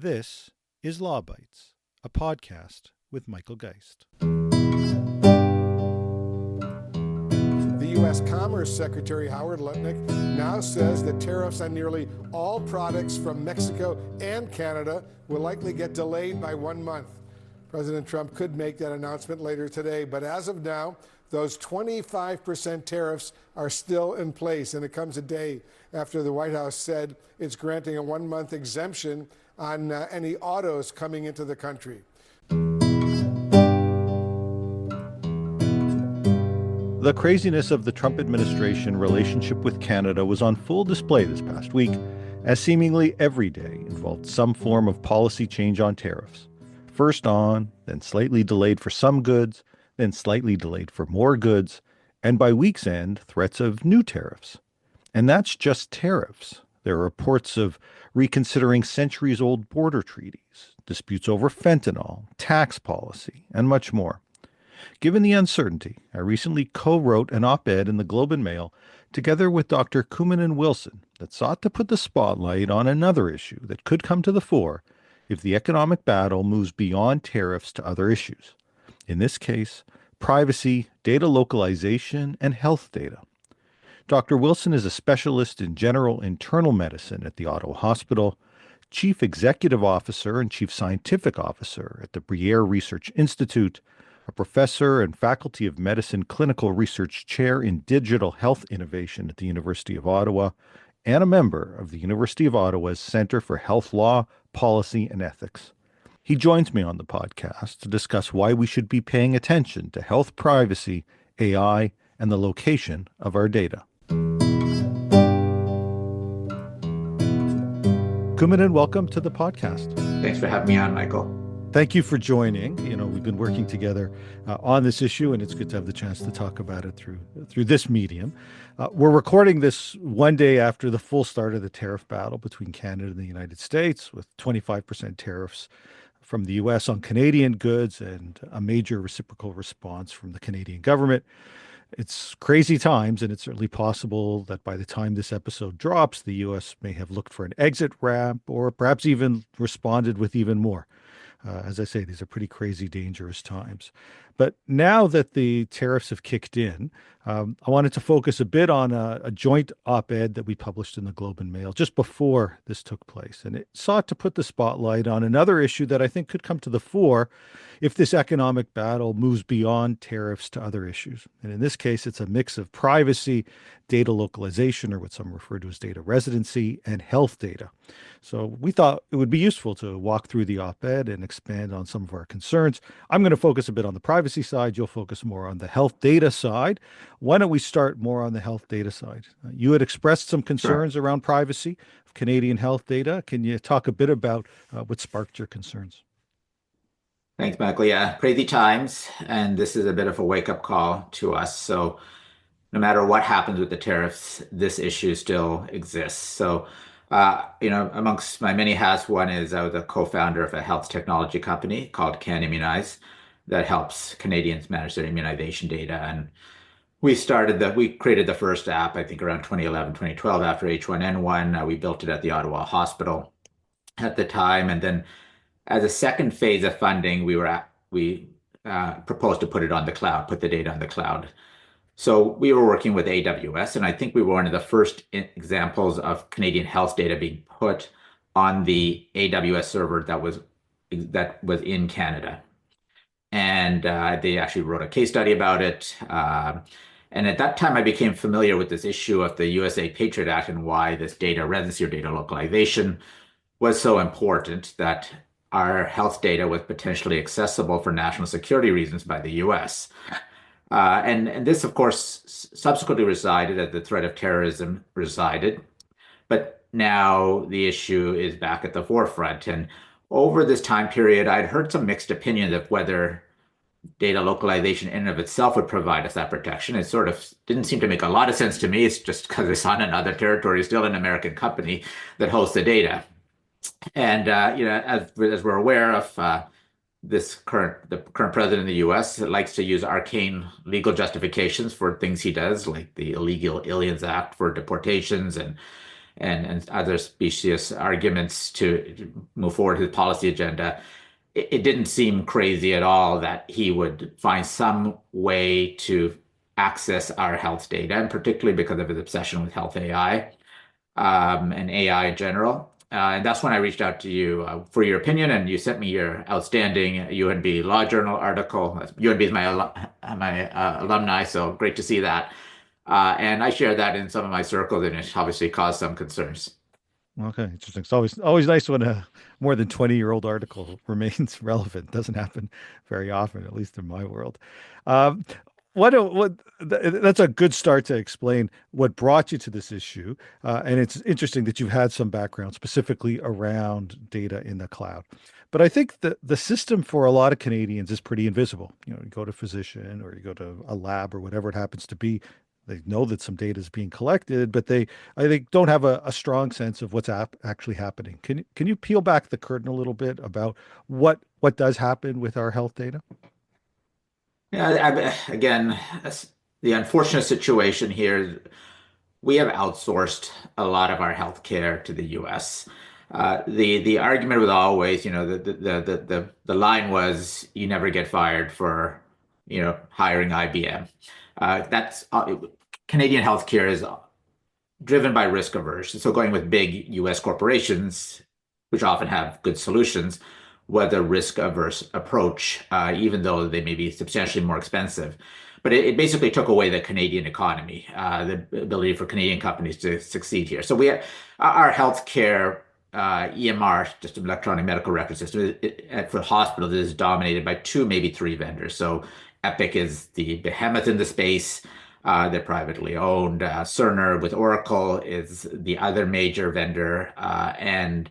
This is Law Bytes, a podcast with Michael Geist. The U.S. Commerce Secretary Howard Lutnick now says that tariffs on nearly all products from Mexico and Canada will likely get delayed by 1 month. President Trump could make that announcement later today, but as of now, those 25% tariffs are still in place, and it comes a day after the White House said it's granting a 1-month exemption on any autos coming into the country. The craziness of the Trump administration relationship with Canada was on full display this past week, as seemingly every day involved some form of policy change on tariffs. First on, then slightly delayed for some goods, then slightly delayed for more goods, and by week's end, threats of new tariffs. And that's just tariffs. There are reports of reconsidering centuries-old border treaties, disputes over fentanyl, tax policy, and much more. Given the uncertainty, I recently co-wrote an op-ed in the Globe and Mail together with Dr. Kumanan Wilson that sought to put the spotlight on another issue that could come to the fore if the economic battle moves beyond tariffs to other issues. In this case, privacy, data localization, and health data. Dr. Wilson is a specialist in general internal medicine at the Ottawa Hospital, Chief Executive Officer and Chief Scientific Officer at the Bruyère Research Institute, a professor and Faculty of Medicine Clinical Research Chair in Digital Health Innovation at the University of Ottawa, and a member of the University of Ottawa's Centre for Health Law, Policy, and Ethics. He joins me on the podcast to discuss why we should be paying attention to health privacy, AI, and the location of our data. Kumanan, welcome to the podcast. Thanks for having me on, Michael. Thank you for joining. We've been working together on this issue, and it's good to have the chance to talk about it through this medium. We're recording this one day after the full start of the tariff battle between Canada and the United States, with 25% tariffs from the U.S. on Canadian goods and a major reciprocal response from the Canadian government. It's crazy times, and it's certainly possible that by the time this episode drops, the U.S. may have looked for an exit ramp or perhaps even responded with even more. As I say, these are pretty crazy, dangerous times. But now that the tariffs have kicked in, I wanted to focus a bit on a joint op-ed that we published in the Globe and Mail just before this took place. And it sought to put the spotlight on another issue that I think could come to the fore if this economic battle moves beyond tariffs to other issues. And in this case, it's a mix of privacy, data localization, or what some refer to as data residency, and health data. So we thought it would be useful to walk through the op-ed and expand on some of our concerns. I'm going to focus a bit on the privacy side. You'll focus more on the health data side. Why don't we start more on the health data side? You had expressed some concerns around privacy of Canadian health data. Can you talk a bit about what sparked your concerns? Thanks, Michael. Yeah, crazy times, and this is a bit of a wake-up call to us. So no matter what happens with the tariffs, this issue still exists. So, amongst my many hats, one is I was a co-founder of a health technology company called Can Immunize that helps Canadians manage their immunization data. And we created the first app, I think around 2011, 2012, after H1N1. We built it at the Ottawa Hospital at the time. And then as a second phase of funding, we proposed to put it on the cloud, put the data on the cloud. So we were working with AWS, and I think we were one of the first examples of Canadian health data being put on the AWS server that was in Canada. And they actually wrote a case study about it. And at that time, I became familiar with this issue of the USA Patriot Act and why this data residency or data localization was so important, that our health data was potentially accessible for national security reasons by the US. And this, of course, subsequently resided as the threat of terrorism resided. But now the issue is back at the forefront. And over this time period, I'd heard some mixed opinions of whether data localization in and of itself would provide us that protection. It sort of didn't seem to make a lot of sense to me. It's just because it's on another territory, still an American company that hosts the data. And as we're aware of, the current president of the U.S. likes to use arcane legal justifications for things he does, like the Illegal Aliens Act for deportations and and other specious arguments to move forward his policy agenda, it didn't seem crazy at all that he would find some way to access our health data, and particularly because of his obsession with health AI and AI in general. And that's when I reached out to you for your opinion, and you sent me your outstanding UNB Law Journal article. UNB is my alumni, so great to see that. And I shared that in some of my circles, and it obviously caused some concerns. Okay, interesting. It's always nice when a more than 20-year-old article remains relevant. Doesn't happen very often, at least in my world. Um, that's a good start to explain what brought you to this issue. And it's interesting that you've had some background specifically around data in the cloud. But I think the system for a lot of Canadians is pretty invisible. You know, you go to a physician or you go to a lab or whatever it happens to be. They know that some data is being collected, but I think, don't have a strong sense of what's actually happening. Can you peel back the curtain a little bit about what does happen with our health data? Yeah, again, the unfortunate situation here, we have outsourced a lot of our healthcare to the US. The argument was always, the line was you never get fired for, hiring IBM. That's Canadian healthcare is driven by risk aversion. So going with big US corporations, which often have good solutions, with a risk averse approach, even though they may be substantially more expensive. But it basically took away the Canadian economy, the ability for Canadian companies to succeed here. So we have our healthcare EMR, just an electronic medical record system, for hospitals is dominated by two, maybe three vendors. So Epic is the behemoth in the space. They're privately owned. Cerner with Oracle is the other major vendor, and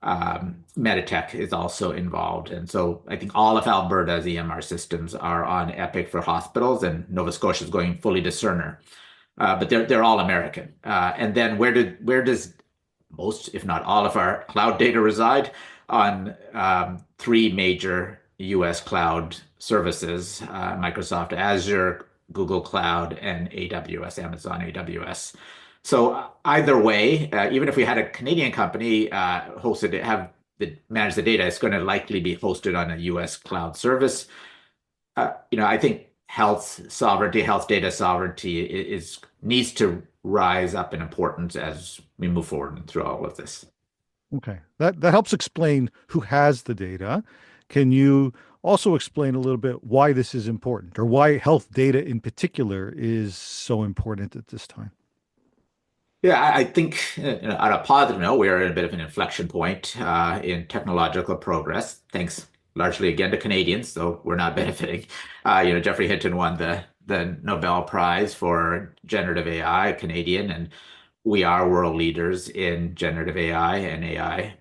Meditech is also involved. And so I think all of Alberta's EMR systems are on Epic for hospitals, and Nova Scotia is going fully to Cerner. But they're all American. And then where does most, if not all, of our cloud data reside? On three major US cloud services, Microsoft Azure, Google Cloud, and AWS, Amazon AWS. So either way, even if we had a Canadian company manage the data, it's going to likely be hosted on a US cloud service. I think health sovereignty, health data sovereignty needs to rise up in importance as we move forward through all of this. Okay, that helps explain who has the data. Can you also explain a little bit why this is important, or why health data in particular is so important at this time? Yeah, I think on a positive note, we're at a bit of an inflection point in technological progress, thanks largely again to Canadians, so we're not benefiting. Geoffrey Hinton won the Nobel Prize for generative AI, Canadian, and we are world leaders in generative AI and AI.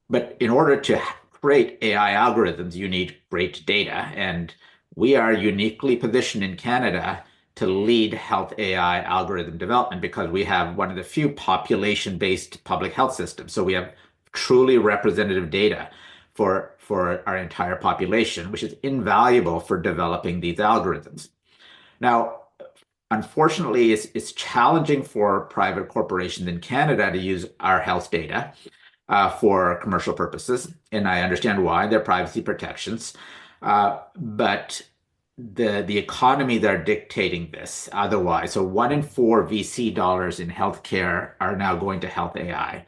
But in order to create AI algorithms, you need great data, and we are uniquely positioned in Canada to lead health AI algorithm development because we have one of the few population-based public health systems. So we have truly representative data for our entire population, which is invaluable for developing these algorithms. Now, unfortunately, it's challenging for private corporations in Canada to use our health data for commercial purposes, and I understand why. They're privacy protections, but the economy that are dictating this otherwise. So 1 in 4 VC dollars in healthcare are now going to health AI.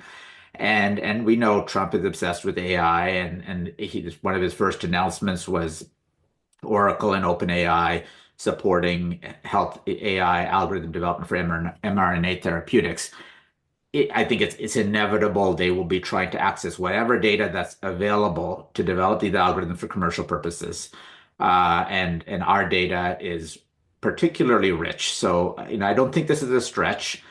And we know Trump is obsessed with AI, and one of his first announcements was Oracle and OpenAI supporting health AI algorithm development for mRNA therapeutics. I think it's inevitable they will be trying to access whatever data that's available to develop these algorithms for commercial purposes. And our data is particularly rich. So, I don't think this is a stretch.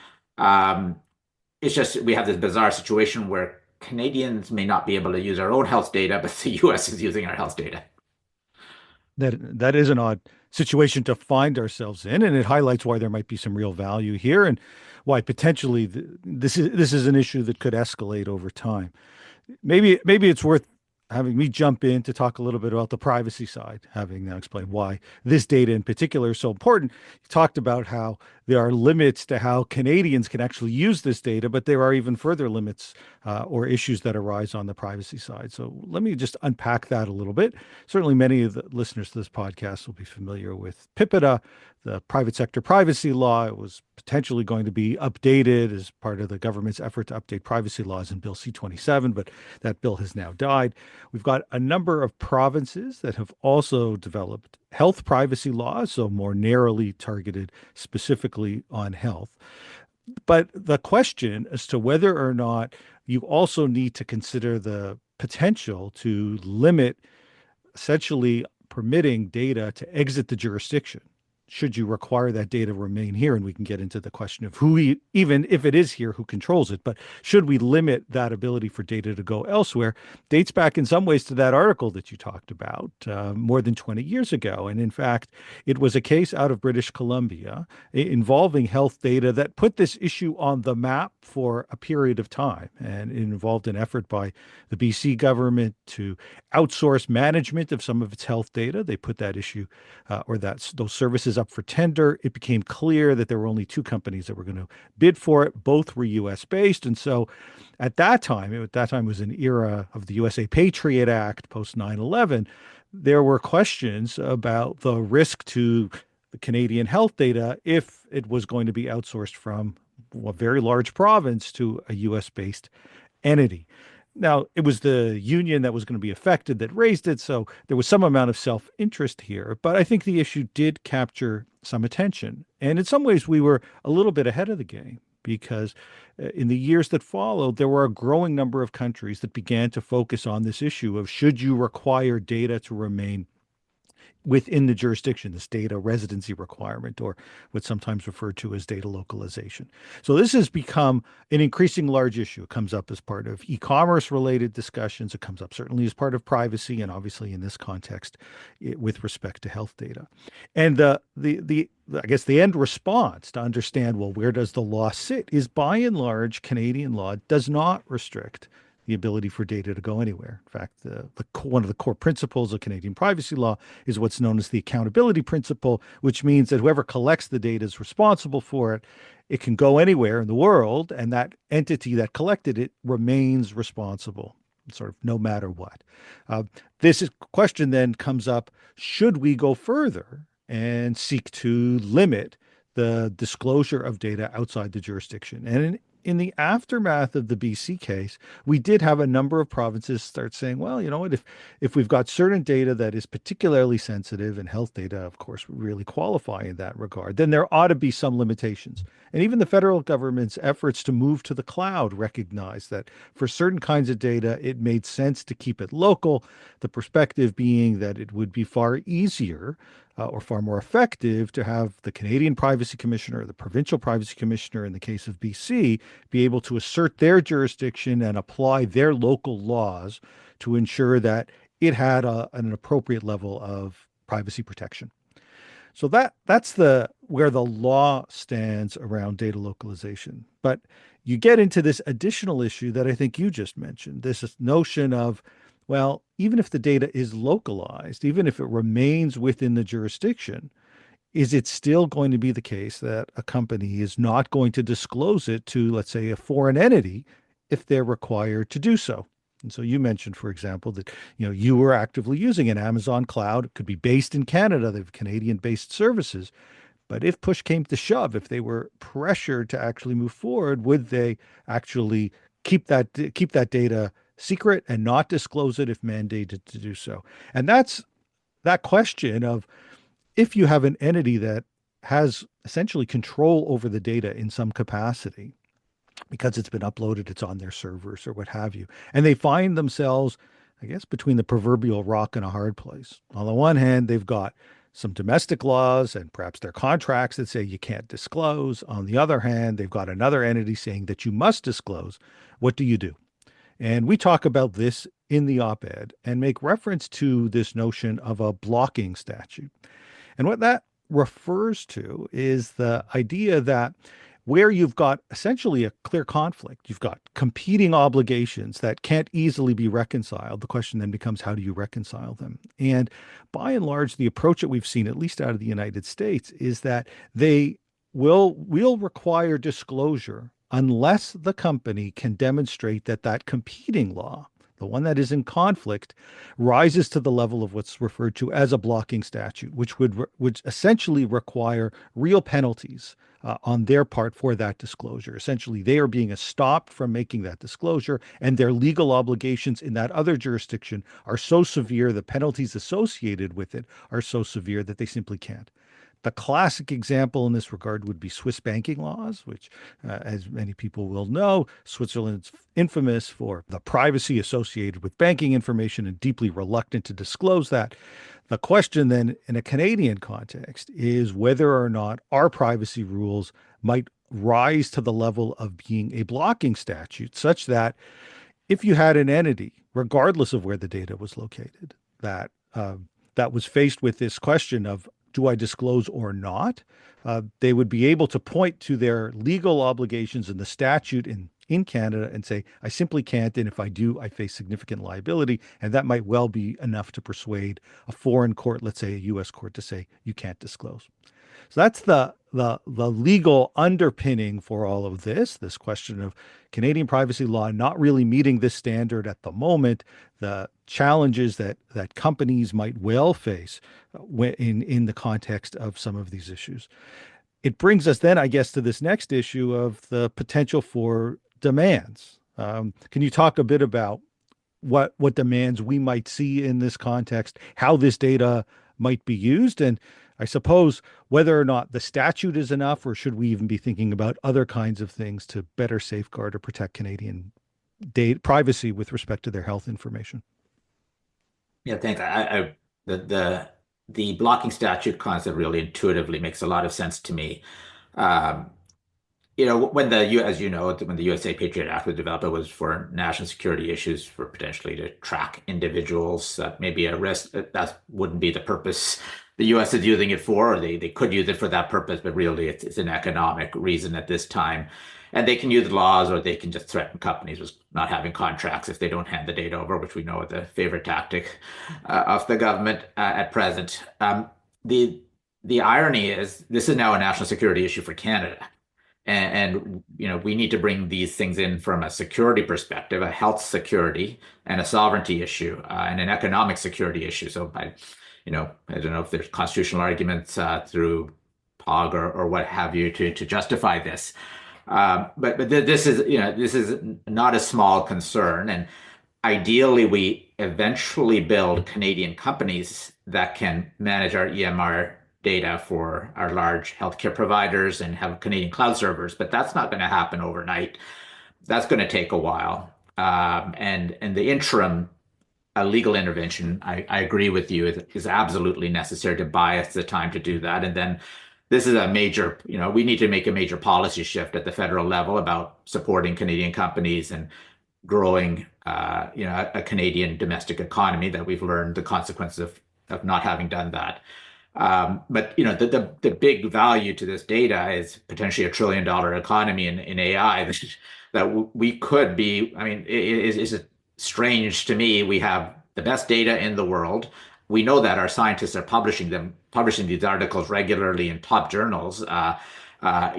It's just we have this bizarre situation where Canadians may not be able to use our own health data, but the US is using our health data. That is an odd situation to find ourselves in, and it highlights why there might be some real value here, and why potentially this is an issue that could escalate over time. Maybe it's worth having me jump in to talk a little bit about the privacy side, having now explained why this data in particular is so important. You talked about how there are limits to how Canadians can actually use this data, but there are even further limits or issues that arise on the privacy side. So let me just unpack that a little bit. Certainly, many of the listeners to this podcast will be familiar with PIPEDA, the private sector privacy law. It was potentially going to be updated as part of the government's effort to update privacy laws in Bill C-27, but that bill has now died. We've got a number of provinces that have also developed health privacy laws, so more narrowly targeted specifically on health. But the question as to whether or not you also need to consider the potential to limit essentially permitting data to exit the jurisdiction. Should you require that data remain here? And we can get into the question of who, even if it is here, who controls it. But should we limit that ability for data to go elsewhere? Dates back in some ways to that article that you talked about more than 20 years ago. And in fact, it was a case out of British Columbia involving health data that put this issue on the map for a period of time. And it involved an effort by the BC government to outsource management of some of its health data. They put that issue those services up for tender. It became clear that there were only two companies that were going to bid for it. Both were U.S. based. And so at that time it was an era of the USA Patriot Act post 9/11. There were questions about the risk to the Canadian health data if it was going to be outsourced from a very large province to a U.S. based entity. Now, it was the union that was going to be affected that raised it, so there was some amount of self-interest here. But I think the issue did capture some attention. And in some ways, we were a little bit ahead of the game because in the years that followed, there were a growing number of countries that began to focus on this issue of should you require data to remain within the jurisdiction, this data residency requirement, or what's sometimes referred to as data localization. So this has become an increasing large issue. It comes up as part of e-commerce related discussions. It comes up certainly as part of privacy, and obviously in this context, with respect to health data. And I guess the end response to understand, well, where does the law sit, is by and large, Canadian law does not restrict the ability for data to go anywhere. In fact, one of the core principles of Canadian privacy law is what's known as the accountability principle, which means that whoever collects the data is responsible for it. It can go anywhere in the world, and that entity that collected it remains responsible, sort of no matter what. This question then comes up, should we go further and seek to limit the disclosure of data outside the jurisdiction? And in the aftermath of the BC case, we did have a number of provinces start saying, well, you know what, if we've got certain data that is particularly sensitive, and health data, of course, really qualify in that regard, then there ought to be some limitations. And even the federal government's efforts to move to the cloud recognize that for certain kinds of data, it made sense to keep it local, the perspective being that it would be far easier or far more effective to have the Canadian Privacy Commissioner, the Provincial Privacy Commissioner in the case of BC, be able to assert their jurisdiction and apply their local laws to ensure that it had an appropriate level of privacy protection. So that's where the law stands around data localization. But you get into this additional issue that I think you just mentioned, this notion of, well, even if the data is localized, even if it remains within the jurisdiction, is it still going to be the case that a company is not going to disclose it to, let's say, a foreign entity if they're required to do so? And so you mentioned, for example, that you were actively using an Amazon cloud. It could be based in Canada. They have Canadian-based services. But if push came to shove, if they were pressured to actually move forward, would they actually keep that data secret and not disclose it if mandated to do so? And that's that question of, if you have an entity that has essentially control over the data in some capacity, because it's been uploaded, it's on their servers or what have you, and they find themselves, I guess, between the proverbial rock and a hard place. On the one hand, they've got some domestic laws and perhaps their contracts that say you can't disclose. On the other hand, they've got another entity saying that you must disclose. What do you do? And we talk about this in the op-ed and make reference to this notion of a blocking statute. And what that refers to is the idea that where you've got essentially a clear conflict. You've got competing obligations that can't easily be reconciled. The question then becomes, how do you reconcile them? And by and large, the approach that we've seen, at least out of the United States, is that they will require disclosure unless the company can demonstrate that that competing law, the one that is in conflict, rises to the level of what's referred to as a blocking statute, which essentially require real penalties on their part for that disclosure. Essentially, they are being stopped from making that disclosure, and their legal obligations in that other jurisdiction are so severe, the penalties associated with it are so severe that they simply can't. The classic example in this regard would be Swiss banking laws, which, as many people will know, Switzerland's infamous for the privacy associated with banking information and deeply reluctant to disclose that. The question then, in a Canadian context, is whether or not our privacy rules might rise to the level of being a blocking statute, such that if you had an entity, regardless of where the data was located, that was faced with this question of, do I disclose or not? They would be able to point to their legal obligations in the statute in Canada and say, I simply can't. And if I do, I face significant liability. And that might well be enough to persuade a foreign court, let's say a US court, to say, you can't disclose. So that's the legal underpinning for all of this question of Canadian privacy law not really meeting this standard at the moment, the challenges that companies might well face in the context of some of these issues. It brings us then, I guess, to this next issue of the potential for demands. Can you talk a bit about what demands we might see in this context, how this data might be used, and I suppose whether or not the statute is enough, or should we even be thinking about other kinds of things to better safeguard or protect Canadian data privacy with respect to their health information? Yeah, thanks. The blocking statute concept really intuitively makes a lot of sense to me. Um, as you know, when the USA Patriot Act was developed, it was for national security issues, for potentially to track individuals that may be at risk. That wouldn't be the purpose the US is using it for, or they could use it for that purpose, but really it's an economic reason at this time. And they can use laws, or they can just threaten companies with not having contracts if they don't hand the data over, which we know is the favorite tactic of the government at present. The irony is this is now a national security issue for Canada. And we need to bring these things in from a security perspective, a health security and a sovereignty issue, and an economic security issue. So I don't know if there's constitutional arguments through POG or what have you to justify this. But this is not a small concern. And ideally, we eventually build Canadian companies that can manage our EMR data for our large healthcare providers and have Canadian cloud servers, but that's not going to happen overnight. That's going to take a while. And the interim legal intervention, I agree with you, is absolutely necessary to buy us the time to do that. And then this is a major, we need to make a major policy shift at the federal level about supporting Canadian companies and growing, a Canadian domestic economy that we've learned the consequences of not having done that. But the big value to this data is potentially $1 trillion economy in AI that we could be. I mean, it's strange to me. We have the best data in the world. We know that our scientists are publishing these articles regularly in top journals,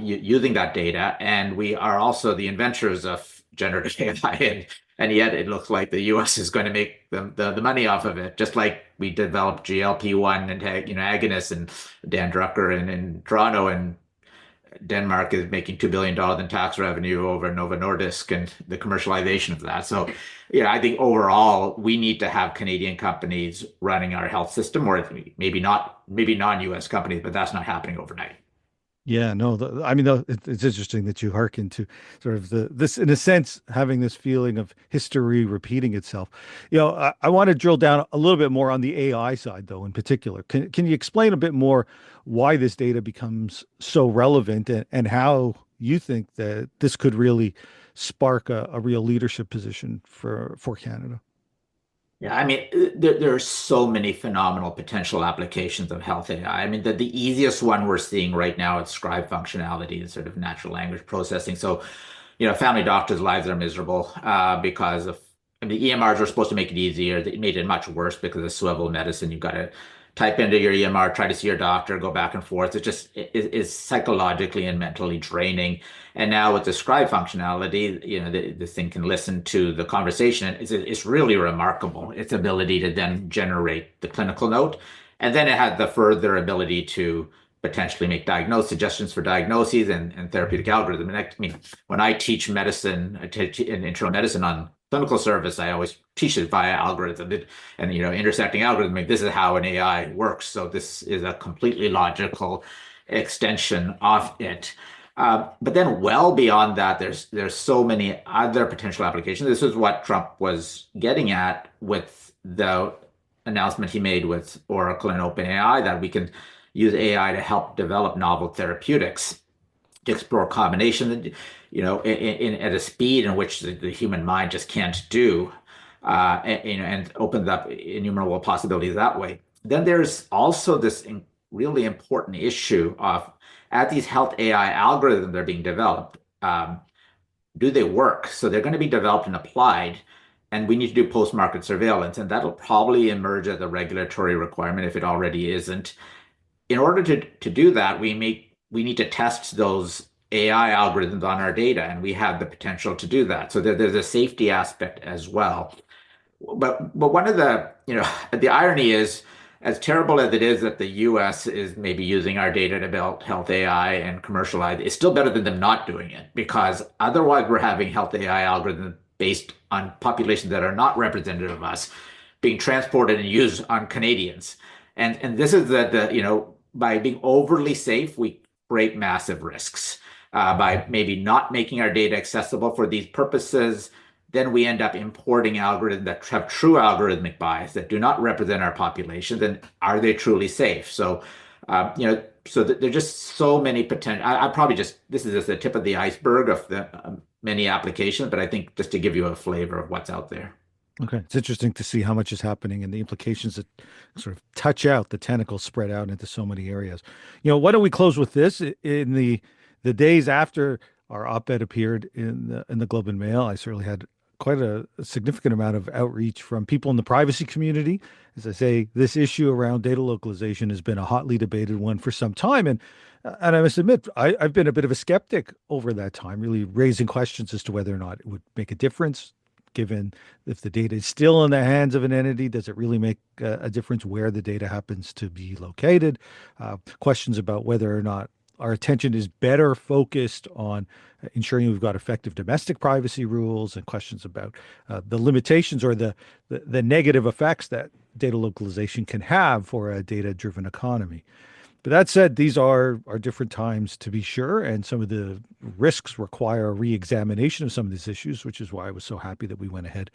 using that data, and we are also the inventors of generative AI, and yet it looks like the U.S. is going to make the money off of it, just like we developed GLP-1 and agonists, and Dan Drucker in Toronto, and Denmark is making $2 billion in tax revenue over Novo Nordisk and the commercialization of that. So, I think overall we need to have Canadian companies running our health system, or maybe non-U.S. companies, but that's not happening overnight. Yeah, no, it's interesting that you hearken to sort of this, in a sense, having this feeling of history repeating itself. I want to drill down a little bit more on the AI side, though, in particular. Can you explain a bit more why this data becomes so relevant, and how you think that this could really spark a real leadership position for Canada? Yeah, I mean, there are so many phenomenal potential applications of health AI. I mean, the easiest one we're seeing right now is scribe functionality and sort of natural language processing. So, family doctors' lives are miserable because of, I mean, the EMRs were supposed to make it easier. They made it much worse because of swivel medicine. You've got to type into your EMR, try to see your doctor, go back and forth. It just is psychologically and mentally draining. And now with the scribe functionality, this thing can listen to the conversation. It's really remarkable, its ability to then generate the clinical note. And then it had the further ability to potentially make suggestions for diagnoses and therapeutic algorithm. And I mean, when I teach medicine, I teach in internal medicine on clinical service, I always teach it via algorithm and intersecting algorithm. Like, this is how an AI works. So this is a completely logical extension of it. But then well beyond that, there's so many other potential applications. This is what Trump was getting at with the announcement he made with Oracle and OpenAI, that we can use AI to help develop novel therapeutics, to explore combination, at a speed in which the human mind just can't do, and opens up innumerable possibilities that way. Then there's also this really important issue of, at these health AI algorithms that are being developed, do they work? So they're going to be developed and applied, and we need to do post-market surveillance, and that'll probably emerge as a regulatory requirement if it already isn't. In order to do that, we need to test those AI algorithms on our data, and we have the potential to do that. So there's a safety aspect as well. But one of the irony is, as terrible as it is that the US is maybe using our data to build health AI and commercialize, it's still better than them not doing it, because otherwise we're having health AI algorithms based on populations that are not representative of us being transported and used on Canadians. And this is by being overly safe, we create massive risks. By maybe not making our data accessible for these purposes, then we end up importing algorithms that have true algorithmic bias that do not represent our population. Then are they truly safe? So, so there are just so many potential. This is just the tip of the iceberg of the many applications, but I think just to give you a flavor of what's out there. Okay. It's interesting to see how much is happening and the implications that sort of touch out, the tentacles spread out into so many areas. Why don't we close with this? In the days after our op-ed appeared in the Globe and Mail, I certainly had quite a significant amount of outreach from people in the privacy community. As I say, this issue around data localization has been a hotly debated one for some time. And I must admit, I've been a bit of a skeptic over that time, really raising questions as to whether or not it would make a difference, given if the data is still in the hands of an entity. Does it really make a difference where the data happens to be located? Questions about whether or not our attention is better focused on ensuring we've got effective domestic privacy rules, and questions about the limitations or the negative effects that data localization can have for a data-driven economy. But that said, these are different times, to be sure, and some of the risks require a re-examination of some of these issues, which is why I was so happy that we went ahead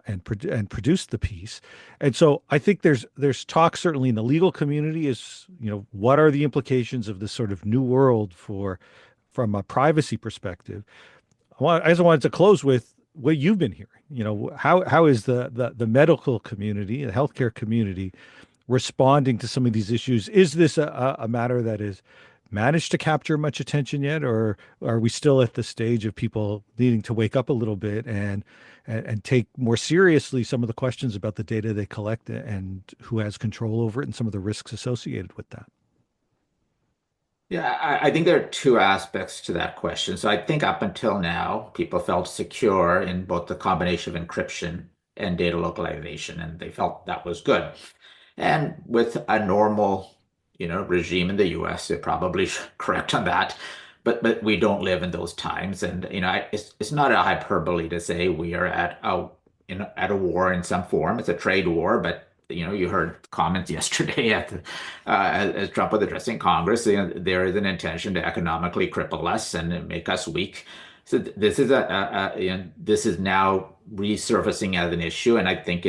and produced the piece. And so I think there's talk certainly in the legal community is, what are the implications of this sort of new world from a privacy perspective? I also wanted to close with what you've been hearing. How is the medical community, the healthcare community, responding to some of these issues? Is this a matter that is managed to capture much attention yet, or are we still at the stage of people needing to wake up a little bit and take more seriously some of the questions about the data they collect and who has control over it and some of the risks associated with that? Yeah, I think there are two aspects to that question. So I think up until now, people felt secure in both the combination of encryption and data localization, and they felt that was good. And with a normal, regime in the U.S., they're probably correct on that. But we don't live in those times, and it's not a hyperbole to say we are at a war in some form. It's a trade war, but you heard comments yesterday as Trump was addressing Congress. There is an intention to economically cripple us and make us weak. So this is this is now resurfacing as an issue, and I think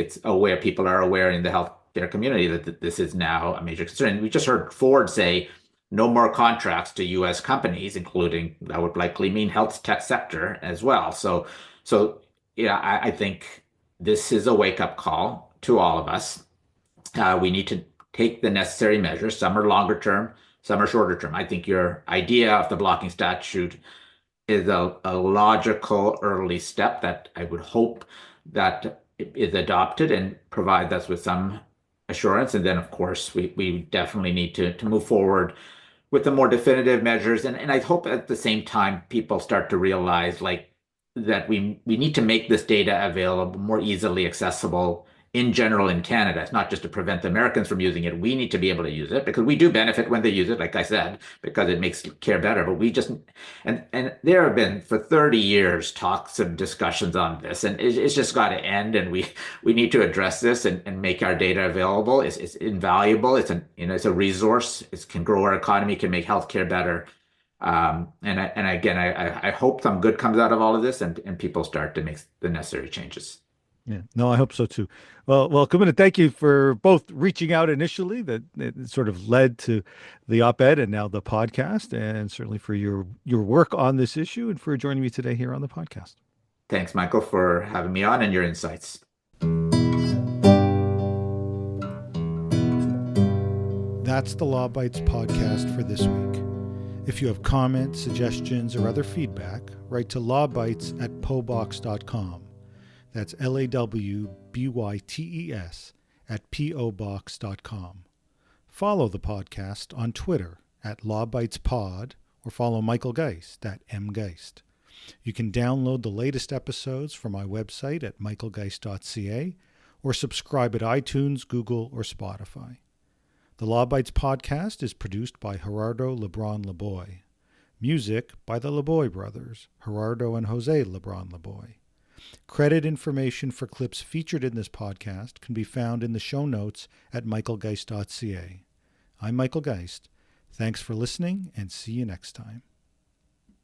people are aware in the healthcare community that this is now a major concern. We just heard Ford say no more contracts to U.S. companies, including that would likely mean health tech sector as well. So I think this is a wake-up call to all of us. We need to take the necessary measures. Some are longer term, some are shorter term. I think your idea of the blocking statute is a logical early step that I would hope that is adopted and provides us with some assurance. And then, of course, we definitely need to move forward with the more definitive measures. And I hope at the same time people start to realize that we need to make this data available, more easily accessible in general in Canada. It's not just to prevent the Americans from using it. We need to be able to use it because we do benefit when they use it, like I said, because it makes care better. But we just, and there have been for 30 years talks and discussions on this, and it's just got to end. And we need to address this and make our data available. It's invaluable. It's a resource. It can grow our economy, can make healthcare better. I hope some good comes out of all of this and people start to make the necessary changes. Yeah, no, I hope so too. Well, Kumanan, thank you for both reaching out initially, that it sort of led to the op-ed and now the podcast, and certainly for your work on this issue and for joining me today here on the podcast. Thanks, Michael, for having me on and your insights. That's the Law Bytes podcast for this week. If you have comments, suggestions, or other feedback, write to lawbytes@pobox.com. That's LAWBYTES @POBox.com. Follow the podcast on Twitter @LawBytesPod or follow Michael Geist @MGeist. You can download the latest episodes from my website at michaelgeist.ca or subscribe at iTunes, Google, or Spotify. The Law Bytes podcast is produced by Gerardo Lebron Laboy. Music by the Laboy brothers, Gerardo and Jose Lebron Laboy. Credit information for clips featured in this podcast can be found in the show notes at michaelgeist.ca. I'm Michael Geist. Thanks for listening, and see you next time.